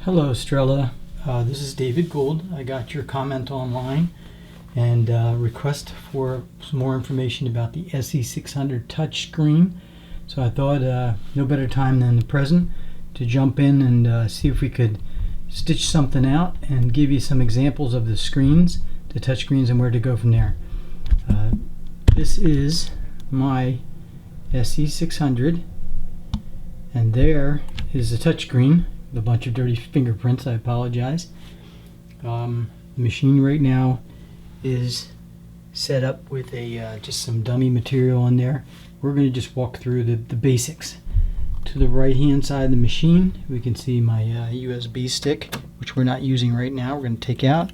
Hello, Estrelle. This is David Gould. I got your comment online and request for some more information about the SE600 touchscreen. So I thought no better time than the present to jump in and see if we could stitch something out and give you some examples of the screens, the touch screens, and where to go from there. This is my SE600, and there is the touchscreen. A bunch of dirty fingerprints. I apologize. The machine right now is set up with a just some dummy material in there. We're going to just walk through the basics. To the right hand side of the machine we can see my USB stick, which we're not using right now. We're going to take out.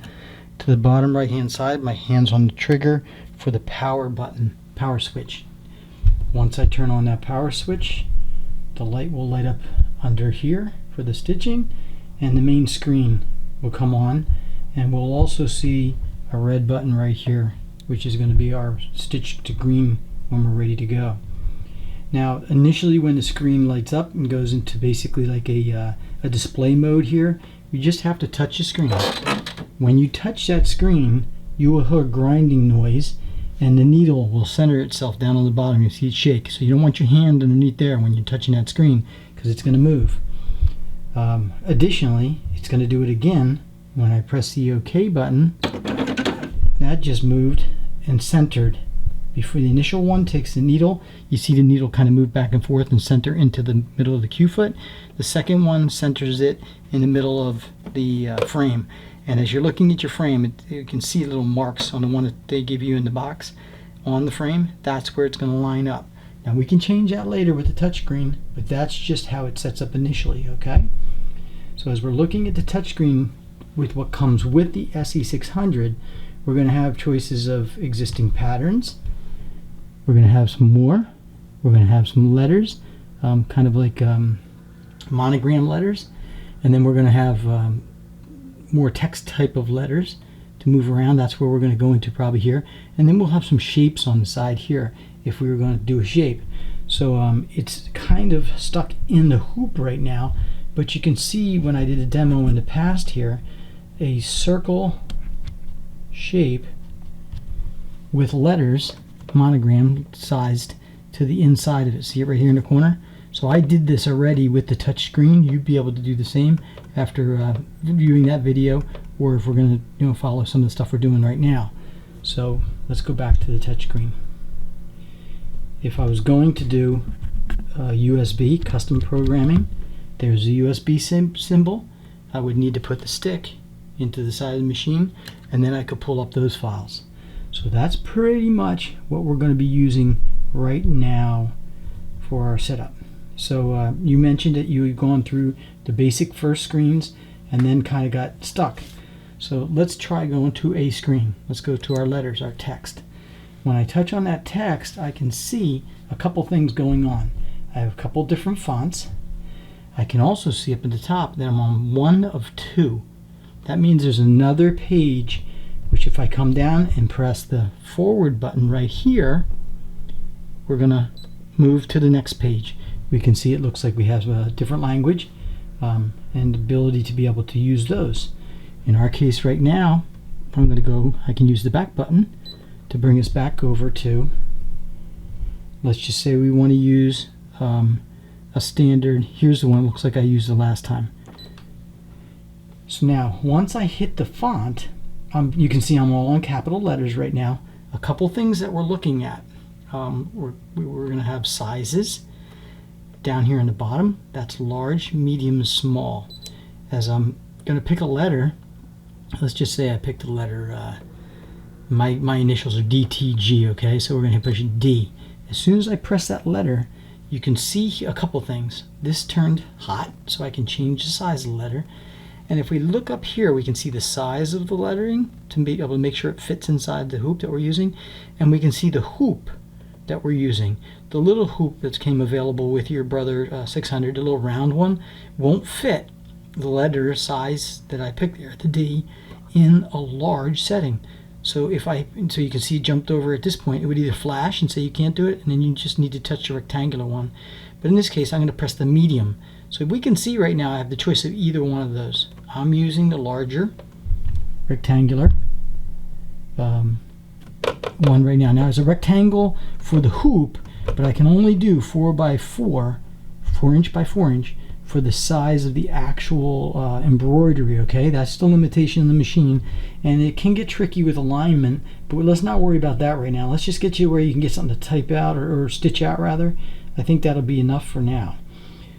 To the bottom right hand side, my hand's on the trigger for the power button, power switch. Once I turn on that power switch, the light will light up under here for the stitching, and the main screen will come on, and we'll also see a red button right here, which is going to be our stitch to green when we're ready to go. Now initially when the screen lights up and goes into basically like a display mode here, you just have to touch the screen. When you touch that screen, you will hear a grinding noise, and the needle will center itself down on the bottom. You'll see it shake. So you don't want your hand underneath there when you're touching that screen, because it's going to move. Additionally, it's going to do it again when I press the OK button. That just moved and centered. Before the initial one takes the needle, you see the needle kind of move back and forth and center into the middle of the Q foot. The second one centers it in the middle of the frame. And as you're looking at your frame, you can see little marks on the one that they give you in the box on the frame. That's where it's going to line up. Now we can change that later with the touchscreen, but that's just how it sets up initially, okay? So as we're looking at the touchscreen with what comes with the SE600, we're going to have choices of existing patterns. We're going to have some more. We're going to have some letters, kind of like monogram letters. And then we're going to have more text type of letters to move around. That's where we're going to go into probably here. And then we'll have some shapes on the side here if we were going to do a shape. So it's kind of stuck in the hoop right now, but you can see when I did a demo in the past here, a circle shape with letters, monogram sized to the inside of it. See it right here in the corner? So I did this already with the touch screen. You'd be able to do the same after viewing that video, or if we're going to follow some of the stuff we're doing right now. So let's go back to the touch screen. If I was going to do USB custom programming, there's a USB symbol. I would need to put the stick into the side of the machine, and then I could pull up those files. So that's pretty much what we're going to be using right now for our setup. So you mentioned that you had gone through the basic first screens and then kind of got stuck. So let's try going to a screen. Let's go to our letters, our text. When I touch on that text, I can see a couple things going on. I have a couple different fonts. I can also see up at the top that I'm on one of two. That means there's another page, which if I come down and press the forward button right here, we're going to move to the next page. We can see it looks like we have a different language and ability to be able to use those. In our case right now, I'm going to go, I can use the back button to bring us back over to, let's just say we want to use a standard. Here's the one that looks like I used the last time. So now once I hit the font, you can see I'm all in capital letters right now. A couple things that we're looking at. We're going to have sizes down here in the bottom. That's large, medium, small. As I'm going to pick a letter, let's just say I picked a letter, my initials are DTG, okay? So we're going to push D. As soon as I press that letter, you can see a couple things. This turned hot, so I can change the size of the letter. And if we look up here, we can see the size of the lettering to be able to make sure it fits inside the hoop that we're using. And we can see the hoop that we're using. The little hoop that came available with your Brother SE600, the little round one, won't fit the letter size that I picked there, the D, in a large setting. So you can see it jumped over at this point. It would either flash and say you can't do it, and then you just need to touch the rectangular one. But in this case, I'm going to press the medium. So we can see right now I have the choice of either one of those. I'm using the larger rectangular one right now. Now it's a rectangle for the hoop, but I can only do 4 by 4, 4 inch by 4 inch for the size of the actual embroidery. Okay, that's the limitation of the machine, and it can get tricky with alignment, but let's not worry about that right now. Let's just get you where you can get something to type out or stitch out rather. I think that'll be enough for now.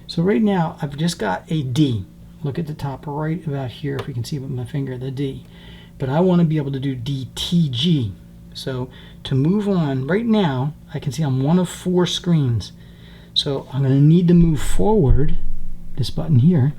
So right now I've just got a D. Look at the top right about here, if we can see with my finger, the D. But I want to be able to do DTG. So to move on, right now I can see I'm one of 4 screens. So I'm going to need to move forward this button here.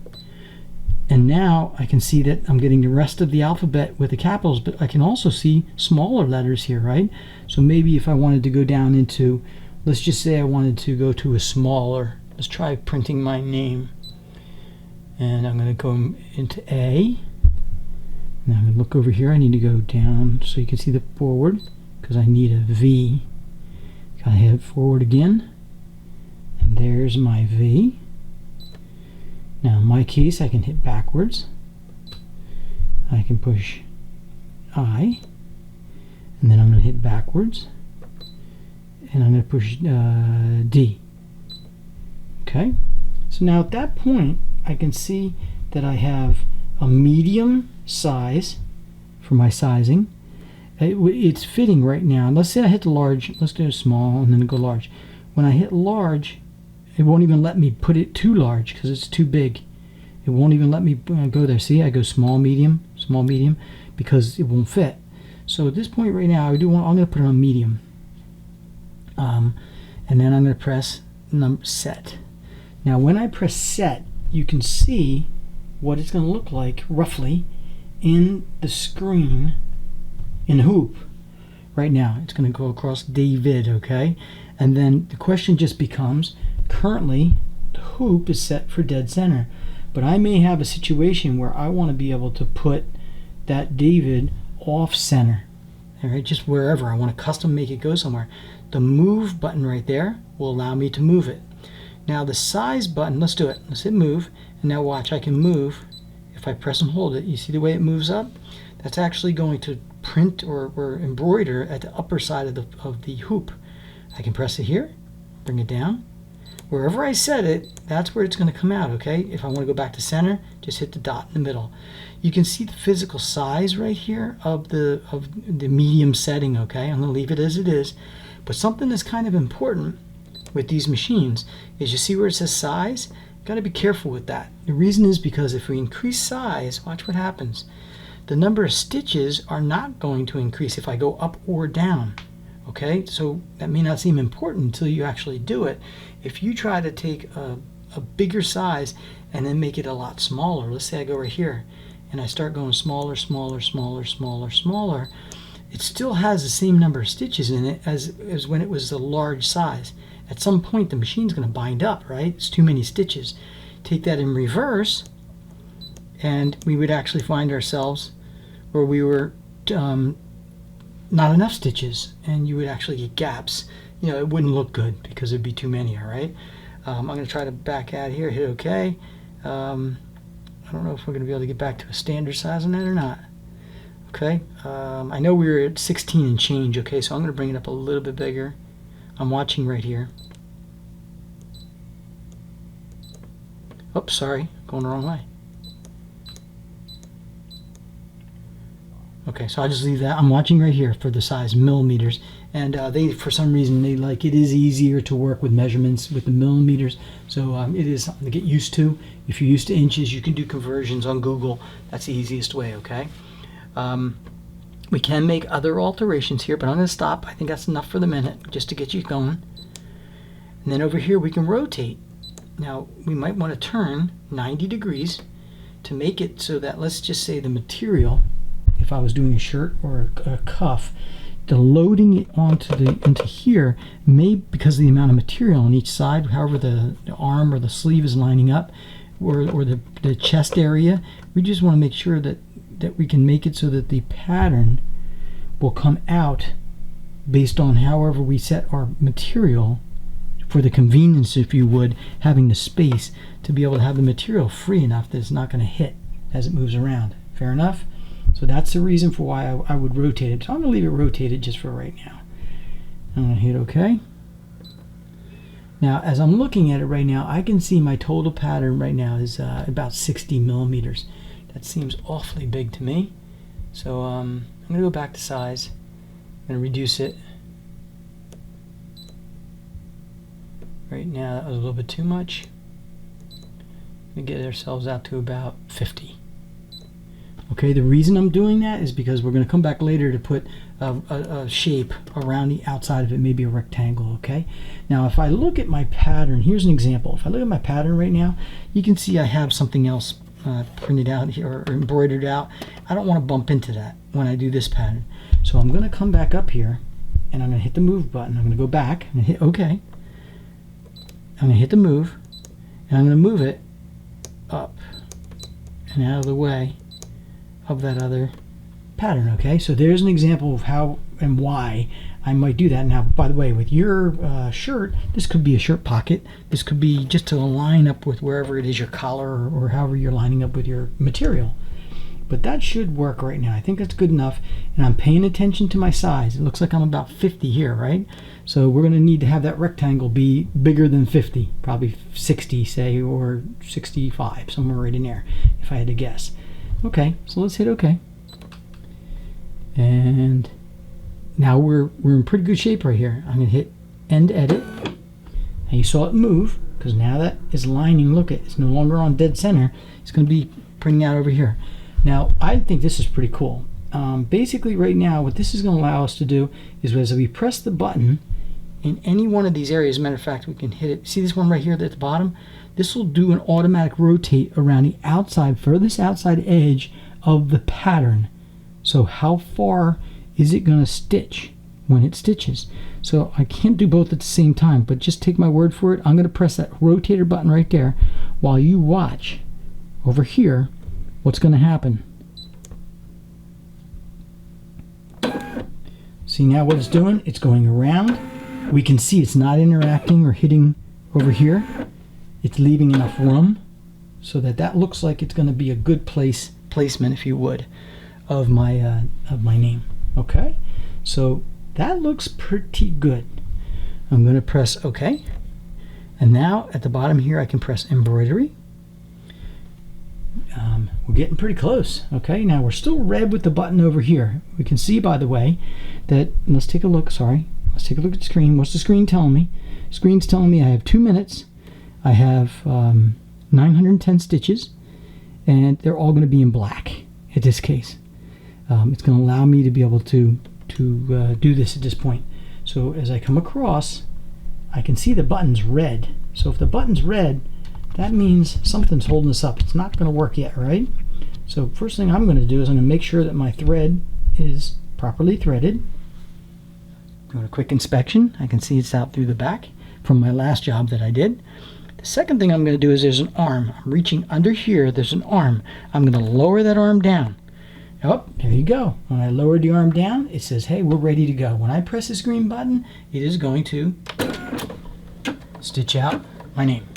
And now I can see that I'm getting the rest of the alphabet with the capitals, but I can also see smaller letters here, right? So maybe if I wanted to go down into, let's just say I wanted to go to a smaller, let's try printing my name. And I'm going to go into A. Now I'm going to look over here. I need to go down so you can see the forward, because I need a V. Gotta head forward again. And there's my V. Now in my case I can hit backwards. I can push I. And then I'm going to hit backwards. And I'm going to push D. Okay? So now at that point I can see that I have a medium size for my sizing. It's fitting right now. Let's say I hit the large. Let's do small and then go large. When I hit large, it won't even let me put it too large because it's too big. It won't even let me go there. See, I go small, medium, because it won't fit. So at this point right now, I'm going to put it on medium. And then I'm going to press set. Now when I press set, you can see what it's going to look like roughly in the screen in hoop. Right now it's going to go across David, okay? And then the question just becomes, currently the hoop is set for dead center, but I may have a situation where I want to be able to put that David off center, all right, just wherever I want to custom make it go somewhere. The move button right there will allow me to move it. Now the size button, let's do it. Let's hit move, and now watch, I can move. If I press and hold it, you see the way it moves up? That's actually going to print or embroider at the upper side of the hoop. I can press it here, bring it down. Wherever I set it, that's where it's going to come out, okay? If I want to go back to center, just hit the dot in the middle. You can see the physical size right here of the medium setting, okay? I'm going to leave it as it is. But something that's kind of important with these machines is, you see where it says size? Got to be careful with that. The reason is because if we increase size, watch what happens. The number of stitches are not going to increase if I go up or down. Okay, so that may not seem important until you actually do it. If you try to take a bigger size and then make it a lot smaller, let's say I go right here and I start going smaller, smaller, smaller, smaller, smaller, it still has the same number of stitches in it as when it was a large size. At some point the machine's going to bind up, right? It's too many stitches. Take that in reverse and we would actually find ourselves where we were not enough stitches, and you would actually get gaps. You know, it wouldn't look good because it'd be too many, all right? I'm going to try to back out here, hit OK. I don't know if we're going to be able to get back to a standard size on that or not. Okay, I know we were at 16 and change, okay, so I'm going to bring it up a little bit bigger. I'm watching right here. Oops, sorry, going the wrong way. Okay, so I'll just leave that. I'm watching right here for the size millimeters, and they, for some reason, they like it is easier to work with measurements with the millimeters, so it is something to get used to. If you're used to inches, you can do conversions on Google. That's the easiest way, okay? We can make other alterations here, but I'm going to stop. I think that's enough for the minute, just to get you going. And then over here, we can rotate. Now, we might want to turn 90 degrees to make it so that, let's just say the material, if I was doing a shirt or a cuff, the loading it into here may, because of the amount of material on each side, however the arm or the sleeve is lining up, or the chest area, we just want to make sure that we can make it so that the pattern will come out based on however we set our material for the convenience, if you would, having the space to be able to have the material free enough that it's not going to hit as it moves around. Fair enough? So that's the reason for why I would rotate it. So I'm going to leave it rotated just for right now. I'm going to hit OK. Now, as I'm looking at it right now, I can see my total pattern right now is about 60 millimeters. That seems awfully big to me. So I'm going to go back to size. I'm going to reduce it. Right now, that was a little bit too much. We get ourselves out to about 50. Okay, the reason I'm doing that is because we're going to come back later to put a shape around the outside of it, maybe a rectangle. Okay, now if I look at my pattern, here's an example. If I look at my pattern right now, you can see I have something else printed out here or embroidered out. I don't want to bump into that when I do this pattern. So I'm going to come back up here and I'm going to hit the move button. I'm going to go back and hit OK. I'm going to hit the move and I'm going to move it up and out of the way of that other pattern. Okay, so there's an example of how and why I might do that. Now, by the way, with your shirt, this could be a shirt pocket. This could be just to line up with wherever it is, your collar, or however you're lining up with your material. But that should work right now. I think that's good enough, and I'm paying attention to my size. It looks like I'm about 50 here, right? So we're going to need to have that rectangle be bigger than 50, probably 60, say, or 65, somewhere right in there, if I had to guess. Okay, so let's hit OK. And now we're in pretty good shape right here. I'm going to hit End Edit. And you saw it move, because now that is lining. Look, it's no longer on dead center. It's going to be printing out over here. Now, I think this is pretty cool. Basically, right now, what this is going to allow us to do is as we press the button in any one of these areas, as a matter of fact, we can hit it. See this one right here at the bottom? This will do an automatic rotate around the outside, furthest outside edge of the pattern. So how far is it going to stitch when it stitches? So I can't do both at the same time, but just take my word for it. I'm going to press that rotator button right there while you watch over here what's going to happen. See now what it's doing? It's going around. We can see it's not interacting or hitting over here. It's leaving enough room so that looks like it's going to be a good placement, if you would, of my name. Okay, so that looks pretty good. I'm going to press OK, and now at the bottom here I can press embroidery. We're getting pretty close. Okay, now we're still red with the button over here. We can see, by the way, that let's take a look. Sorry, let's take a look at the screen. What's the screen telling me? The screen's telling me I have 2 minutes. I have 910 stitches, and they're all going to be in black in this case. It's going to allow me to be able to do this at this point. So as I come across, I can see the button's red. So if the button's red, that means something's holding us up. It's not going to work yet, right? So first thing I'm going to do is I'm going to make sure that my thread is properly threaded. Doing a quick inspection. I can see it's out through the back from my last job that I did. The second thing I'm going to do is there's an arm. I'm reaching under here. There's an arm. I'm going to lower that arm down. Oh, there you go. When I lower the arm down, it says, hey, we're ready to go. When I press this green button, it is going to stitch out my name.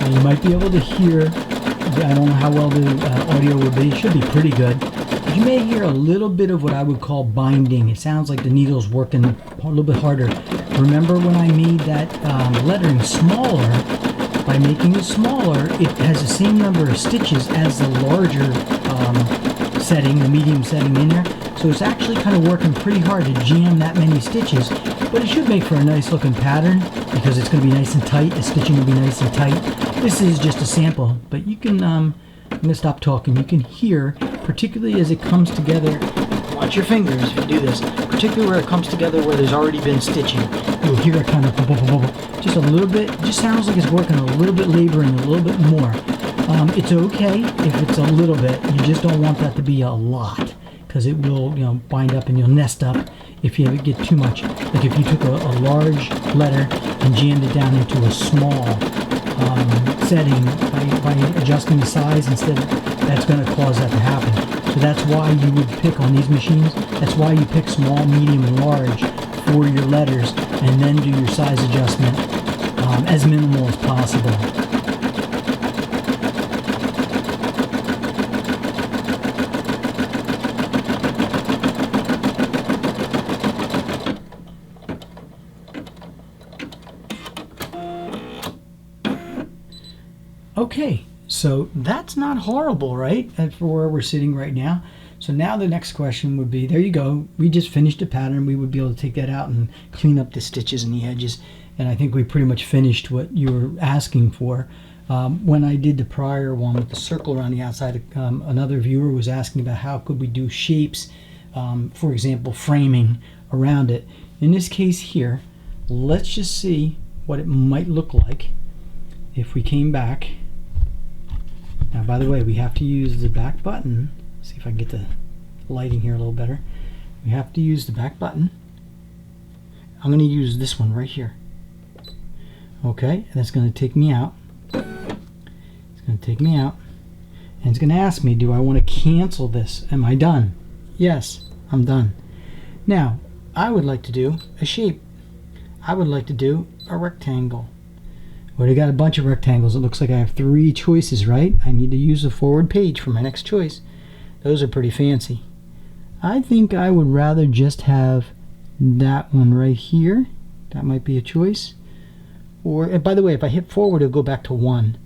Now you might be able to hear, I don't know how well the audio will be, it should be pretty good. But You may hear a little bit of what I would call binding. It sounds like the needle's working a little bit harder. Remember when I made that lettering smaller? By making it smaller, it has the same number of stitches as the larger setting, the medium setting in there. So it's actually kind of working pretty hard to jam that many stitches, but it should make for a nice looking pattern because it's going to be nice and tight. The stitching will be nice and tight. This is just a sample, but you can, I'm going to stop talking. You can hear, particularly as it comes together, watch your fingers if you do this, particularly where it comes together where there's already been stitching. You'll hear it kind of just a little bit, it just sounds like it's working a little bit, laboring a little bit more. It's okay if it's a little bit. You just don't want that to be a lot, because it will, you know, bind up and you'll nest up if you get too much. Like if you took a large letter and jammed it down into a small setting by adjusting the size instead, that's going to cause that to happen. So that's why you would pick on these machines. That's why you pick small, medium, and large for your letters, and then do your size adjustment as minimal as possible. Okay, so that's not horrible, right? For where we're sitting right now. So now the next question would be, there you go, we just finished a pattern. We would be able to take that out and clean up the stitches and the edges, and I think we pretty much finished what you were asking for. When I did the prior one with the circle around the outside, another viewer was asking about how could we do shapes, for example, framing around it. In this case here, let's just see what it might look like if we came back. Now, by the way, we have to use the back button. See if I can get the lighting here a little better. We have to use the back button. I'm going to use this one right here. Okay, and that's going to take me out. It's going to take me out. And it's going to ask me, do I want to cancel this? Am I done? Yes, I'm done. Now, I would like to do a shape. I would like to do a rectangle. We already got a bunch of rectangles. It looks like I have 3 choices, right? I need to use the forward page for my next choice. Those are pretty fancy. I think I would rather just have that one right here. That might be a choice. Or, by the way, if I hit forward, it'll go back to 1.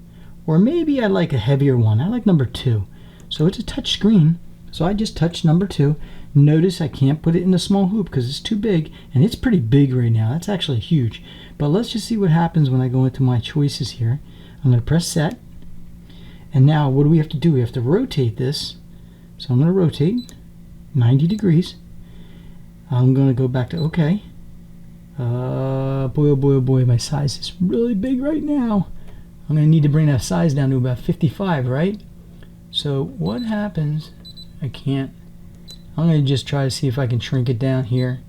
Or maybe I like a heavier one. I like number 2. So it's a touch screen. So I just touched number 2. Notice I can't put it in a small hoop because it's too big, and it's pretty big right now. That's actually huge. But let's just see what happens when I go into my choices here. I'm going to press set, and now what do we have to do? We have to rotate this. So I'm going to rotate 90 degrees. I'm going to go back to OK. Boy, oh boy, oh boy, my size is really big right now. I'm going to need to bring that size down to about 55, right? So what happens? I can't. I'm going to just try to see if I can shrink it down here.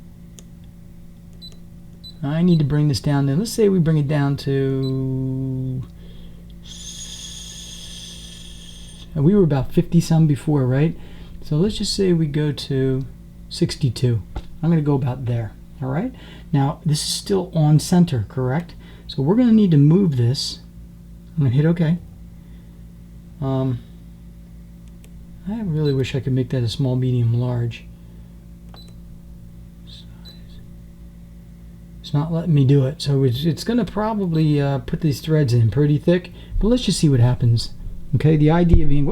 I need to bring this down then. Let's say we bring it down to... We were about 50 some before, right? So let's just say we go to 62. I'm going to go about there. All right. Now this is still on center, correct? So we're going to need to move this. I'm going to hit OK. I really wish I could make that a small, medium, large. It's not letting me do it, so it's going to probably put these threads in pretty thick. But let's just see what happens. Okay, the idea being,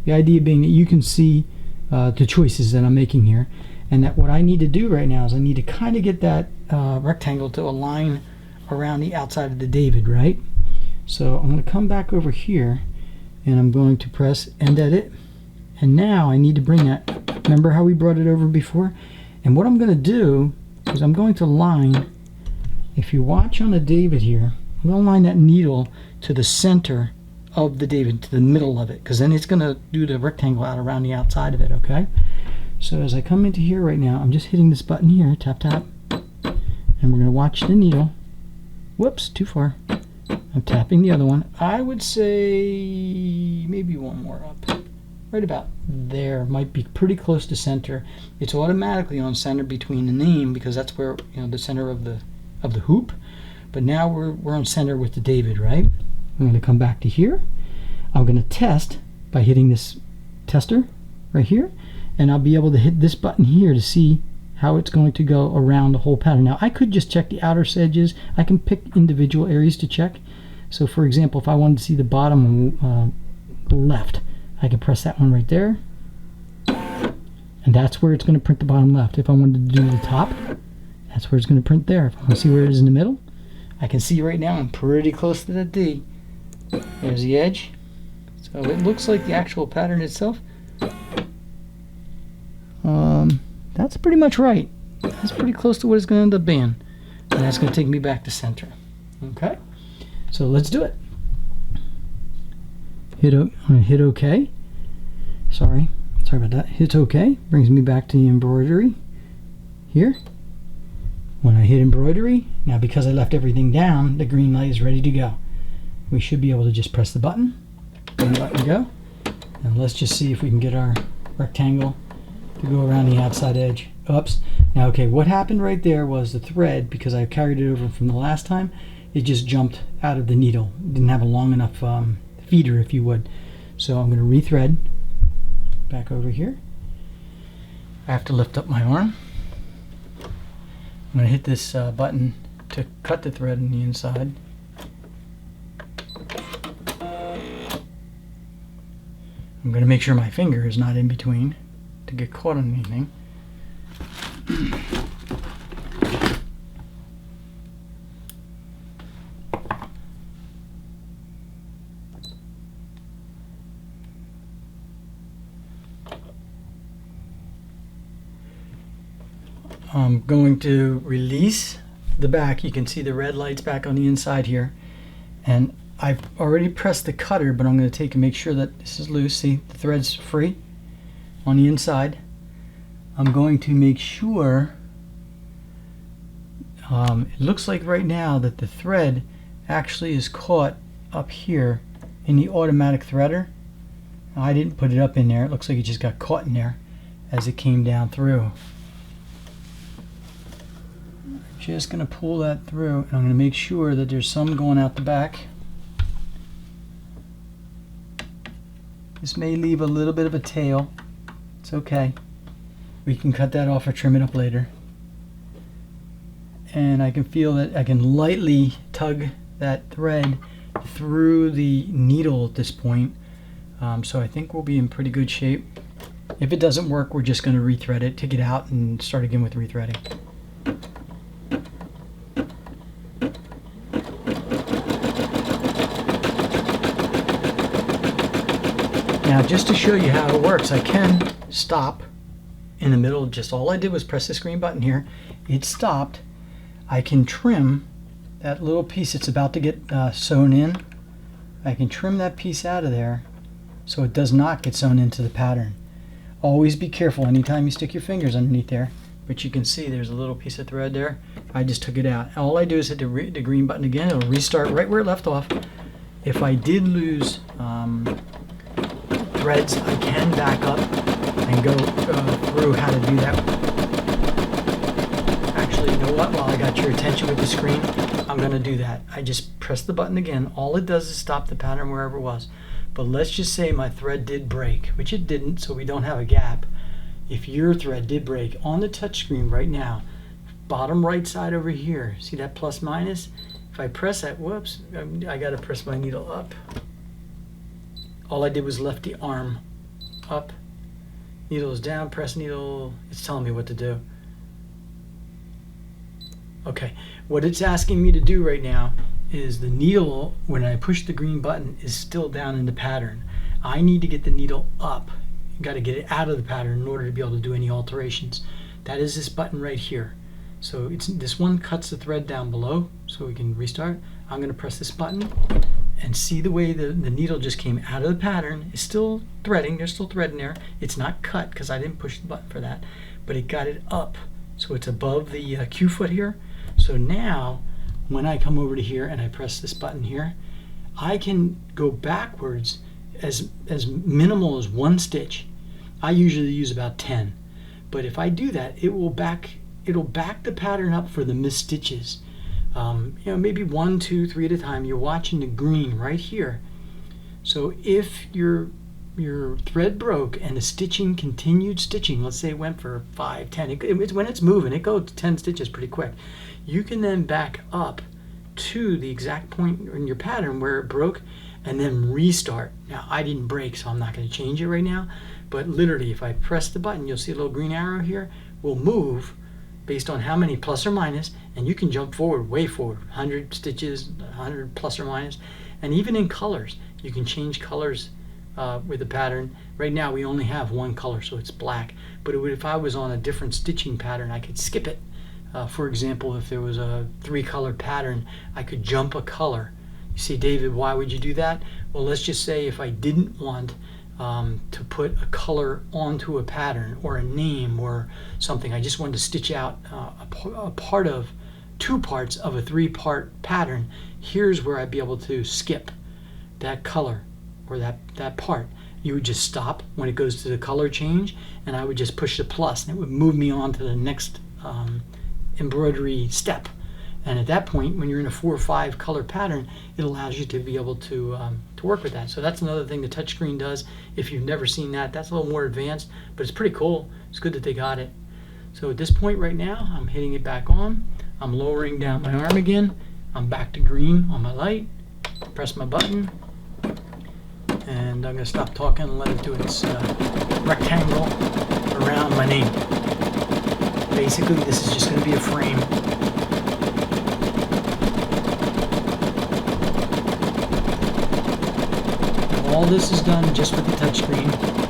the idea being that you can see the choices that I'm making here, and that what I need to do right now is I need to kind of get that rectangle to align around the outside of the David, right? So I'm going to come back over here, and I'm going to press End Edit. And now I need to bring that, remember how we brought it over before? And what I'm going to do is I'm going to line, if you watch on the David here, I'm going to line that needle to the center of the David, to the middle of it, because then it's going to do the rectangle out around the outside of it, okay? So as I come into here right now, I'm just hitting this button here, tap, tap, and we're going to watch the needle. Whoops, too far. I'm tapping the other one. I would say maybe one more up. Right about there, might be pretty close to center. It's automatically on center between the name because that's where, you know, the center of the hoop. But now we're on center with the David, right? I'm going to come back to here. I'm going to test by hitting this tester right here, and I'll be able to hit this button here to see how it's going to go around the whole pattern. Now I could just check the outer edges. I can pick individual areas to check. So for example, if I wanted to see the bottom left, I can press that one right there, and that's where it's going to print the bottom left. If I wanted to do the top, that's where it's going to print there. If I want to see where it is in the middle, I can see right now I'm pretty close to the D. There's the edge. So it looks like the actual pattern itself. That's pretty much right. That's pretty close to what it's going to end up being. And that's going to take me back to center. Okay? So let's do it. I'm going to hit OK. Sorry about that. Hit OK. Brings me back to the embroidery here. When I hit embroidery, now because I left everything down, the green light is ready to go. We should be able to just press the button, green button, go. And let's just see if we can get our rectangle to go around the outside edge. Oops. Now, okay, what happened right there was the thread, because I carried it over from the last time, it just jumped out of the needle. It didn't have a long enough feeder, if you would. So I'm going to rethread back over here. I have to lift up my arm. I'm going to hit this button to cut the thread on the inside. I'm going to make sure my finger is not in between to get caught on anything. I'm going to release the back. You can see the red lights back on the inside here, and I've already pressed the cutter, but I'm going to take and make sure that this is loose. See, the thread's free on the inside. I'm going to make sure, it looks like right now that the thread actually is caught up here in the automatic threader. I didn't put it up in there. It looks like it just got caught in there as it came down through. I'm just going to pull that through, and I'm going to make sure that there's some going out the back. This may leave a little bit of a tail. It's okay. We can cut that off or trim it up later. And I can feel that I can lightly tug that thread through the needle at this point. So I think we'll be in pretty good shape. If it doesn't work, we're just going to rethread it, take it out, and start again with rethreading. Now, just to show you how it works, I can stop in the middle. Just all I did was press this green button here. It stopped. I can trim that little piece that's about to get sewn in. I can trim that piece out of there so it does not get sewn into the pattern. Always be careful anytime you stick your fingers underneath there. But you can see there's a little piece of thread there. I just took it out. All I do is hit the green button again. It'll restart right where it left off. If I did lose threads, I can back up and go through how to do that. Actually, you know what? While I got your attention with the screen, I'm going to do that. I just press the button again. All it does is stop the pattern wherever it was. But let's just say my thread did break, which it didn't, so we don't have a gap. If your thread did break, on the touch screen right now, bottom right side over here, see that plus minus? If I press that, whoops, I got to press my needle up. All I did was lift the arm up, needle is down, press needle, it's telling me what to do. Okay, what it's asking me to do right now is the needle, when I push the green button, is still down in the pattern. I need to get the needle up. You got to get it out of the pattern in order to be able to do any alterations. That is this button right here. So this one cuts the thread down below, so we can restart. I'm going to press this button, and see the way the needle just came out of the pattern. It's still threading, there's still thread in there. It's not cut because I didn't push the button for that, but it got it up. So it's above the Q foot here. So now, when I come over to here and I press this button here, I can go backwards as minimal as 1 stitch. I usually use about 10. But if I do that, it'll back the pattern up for the missed stitches. Maybe 1, 2, 3 at a time. You're watching the green right here. So if your your thread broke and the stitching continued stitching, let's say it went for 5, 10, when it's moving, it goes 10 stitches pretty quick. You can then back up to the exact point in your pattern where it broke and then restart. Now, I didn't break, so I'm not going to change it right now, but literally if I press the button, you'll see a little green arrow here, will move based on how many plus or minus, and you can jump forward, way forward, 100 stitches, 100 plus or minus, and even in colors, you can change colors with the pattern. Right now we only have one color, so it's black, but if I was on a different stitching pattern, I could skip it. For example, if there was a 3-color pattern, I could jump a color. You see, David, why would you do that? Well, let's just say if I didn't want to put a color onto a pattern or a name or something, I just wanted to stitch out a part of 2 parts of a 3-part pattern. Here's where I'd be able to skip that color or that part. You would just stop when it goes to the color change, and I would just push the plus, and it would move me on to the next embroidery step. And at that point, when you're in a 4 or 5 color pattern, it allows you to be able to work with that. So that's another thing the touchscreen does. If you've never seen that, that's a little more advanced, but it's pretty cool. It's good that they got it. So at this point right now, I'm hitting it back on. I'm lowering down my arm again. I'm back to green on my light. Press my button. And I'm going to stop talking and let it do its rectangle around my name. Basically, this is just going to be a frame. All this is done just with the touchscreen.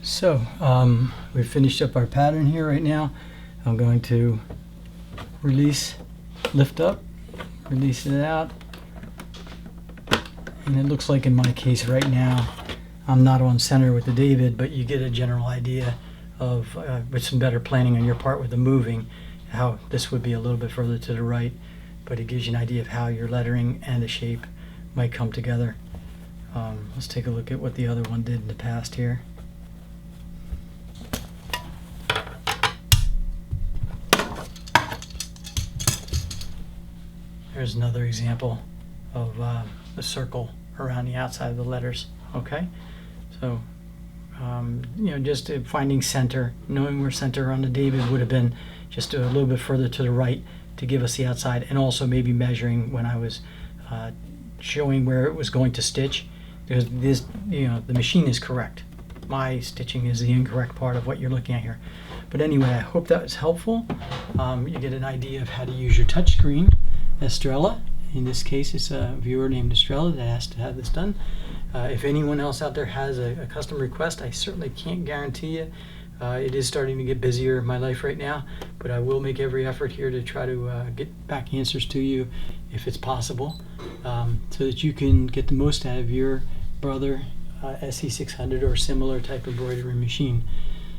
So we've finished up our pattern here right now. I'm going to lift up, release it out, and it looks like in my case right now I'm not on center with the David, but you get a general idea of with some better planning on your part with the moving, how this would be a little bit further to the right, but it gives you an idea of how your lettering and the shape might come together. Let's take a look at what the other one did in the past here. Here's another example of a circle around the outside of the letters. Okay, so you know, just finding center, knowing where center on the David would have been just a little bit further to the right to give us the outside, and also maybe measuring when I was showing where it was going to stitch, because this, you know, the machine is correct. My stitching is the incorrect part of what you're looking at here. But anyway, I hope that was helpful. You get an idea of how to use your touchscreen, Estrelle, In this case, it's a viewer named Estrelle that asked to have this done. If anyone else out there has a custom request, I certainly can't guarantee you. It is starting to get busier in my life right now, but I will make every effort here to try to get back answers to you if it's possible, so that you can get the most out of your Brother SE600 or similar type embroidery machine.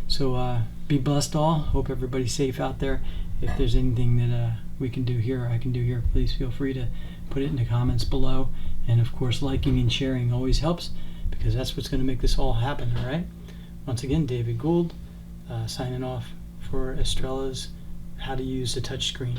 So be blessed all. Hope everybody's safe out there. If there's anything that we can do here, I can do here, please feel free to put it in the comments below. And of course, liking and sharing always helps, because that's what's going to make this all happen. All right. Once again, David Gould, signing off for Estrelle's How to Use the Touch Screen.